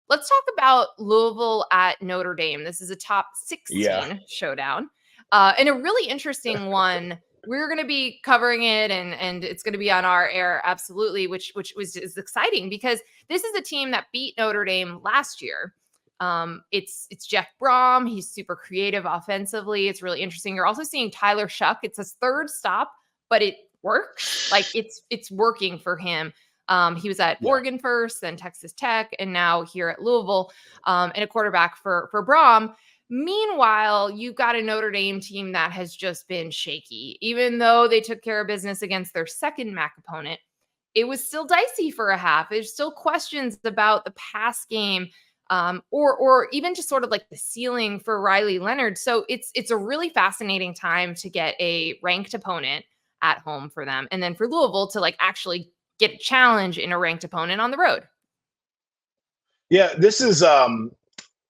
Let's talk about Louisville at Notre Dame. This is a top Yeah. 16 showdown, and a really interesting one. We're going to be covering it, and it's going to be on our air, absolutely, which is exciting because this is a team that beat Notre Dame last year. It's Jeff Brom. He's super creative offensively. It's really interesting. You're also seeing Tyler Shuck. It's his third stop, but it works. Like it's working for him. He was at Oregon first, then Texas Tech, and now here at Louisville, and a quarterback for Brom. Meanwhile, you've got a Notre Dame team that has just been shaky. Even though they took care of business against their second MAC opponent, it was still dicey for a half. There's still questions about the pass game, or even just sort of like the ceiling for Riley Leonard. So it's a really fascinating time to get a ranked opponent at home for them, and then for Louisville to like actually get a challenge in a ranked opponent on the road. Yeah, this is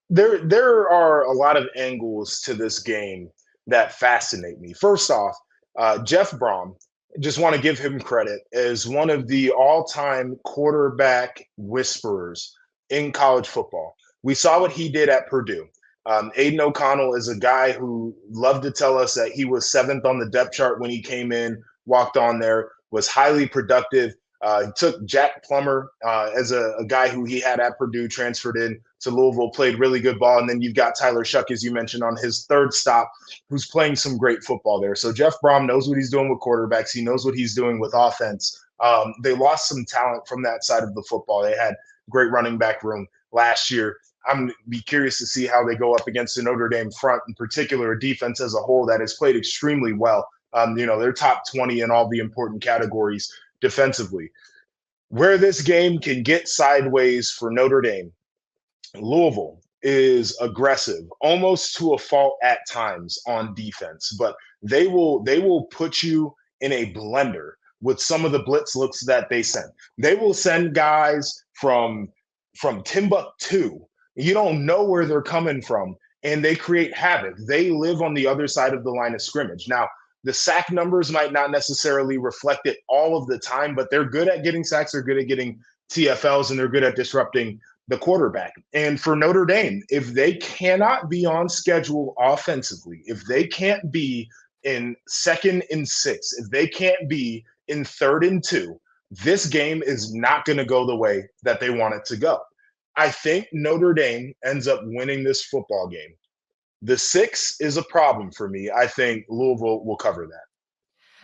there are a lot of angles to this game that fascinate me. First off, Jeff Brom, just want to give him credit as one of the all-time quarterback whisperers in college football. We saw what he did at Purdue. Aiden O'Connell is a guy who loved to tell us that he was seventh on the depth chart when he came in, walked on there, was highly productive. He took Jack Plummer as a guy who he had at Purdue, transferred in to Louisville, played really good ball. And then you've got Tyler Shuck, as you mentioned, on his third stop, who's playing some great football there. So Jeff Brom knows what he's doing with quarterbacks. He knows what he's doing with offense. They lost some talent from that side of the football. They had great running back room last year. I'm be curious to see how they go up against the Notre Dame front, in particular, a defense as a whole that has played extremely well. They're top 20 in all the important categories defensively. Where this game can get sideways for Notre Dame, Louisville is aggressive, almost to a fault at times on defense, but they will put you in a blender with some of the blitz looks that they send. They will send guys from Timbuktu. You don't know where they're coming from, and they create havoc. They live on the other side of the line of scrimmage. Now, the sack numbers might not necessarily reflect it all of the time, but they're good at getting sacks. They're good at getting TFLs, and they're good at disrupting the quarterback. And for Notre Dame, if they cannot be on schedule offensively, if they can't be in 2nd and 6, if they can't be in 3rd and 2, this game is not going to go the way that they want it to go. I think Notre Dame ends up winning this football game. The 6 is a problem for me. I think Louisville will cover that.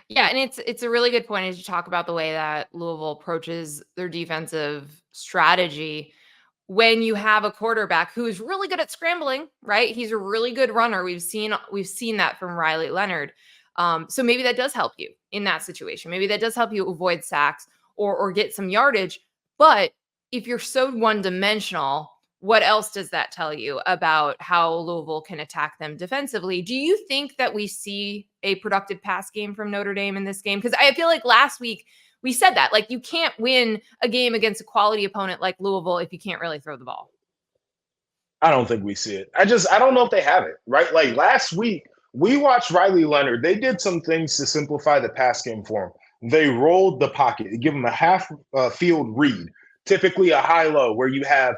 Yeah, and it's a really good point as you talk about the way that Louisville approaches their defensive strategy. When you have a quarterback who is really good at scrambling, right? He's a really good runner. We've seen that from Riley Leonard. So maybe that does help you in that situation. Maybe that does help you avoid sacks or get some yardage. But if you're so one-dimensional, what else does that tell you about how Louisville can attack them defensively? Do you think that we see a productive pass game from Notre Dame in this game? Because I feel like last week we said that, like, you can't win a game against a quality opponent like Louisville if you can't really throw the ball. I don't think we see it. I don't know if they have it, right? Like last week, we watched Riley Leonard. They did some things to simplify the pass game for him. They rolled the pocket, give him a half field read, typically a high-low, where you have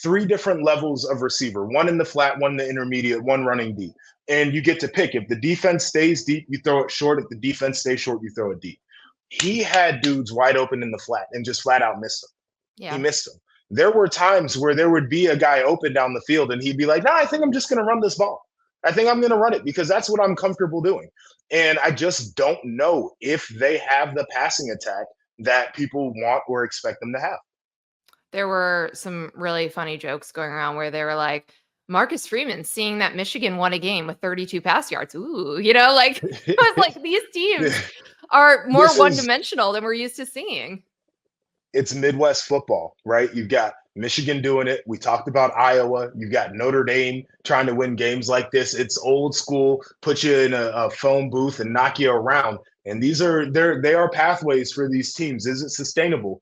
3 different levels of receiver, one in the flat, one in the intermediate, one running deep. And you get to pick. If the defense stays deep, you throw it short. If the defense stays short, you throw it deep. He had dudes wide open in the flat and just flat out missed them. Yeah. He missed them. There were times where there would be a guy open down the field and he'd be like, I think I'm just going to run this ball. I think I'm going to run it because that's what I'm comfortable doing. And I just don't know if they have the passing attack that people want or expect them to have. There were some really funny jokes going around where they were like, Marcus Freeman seeing that Michigan won a game with 32 pass yards. Ooh, like it was like these teams are more one-dimensional than we're used to seeing. It's Midwest football, right? You've got Michigan doing it. We talked about Iowa. You've got Notre Dame trying to win games like this. It's old school, put you in a phone booth and knock you around. And they are pathways for these teams. Is it sustainable?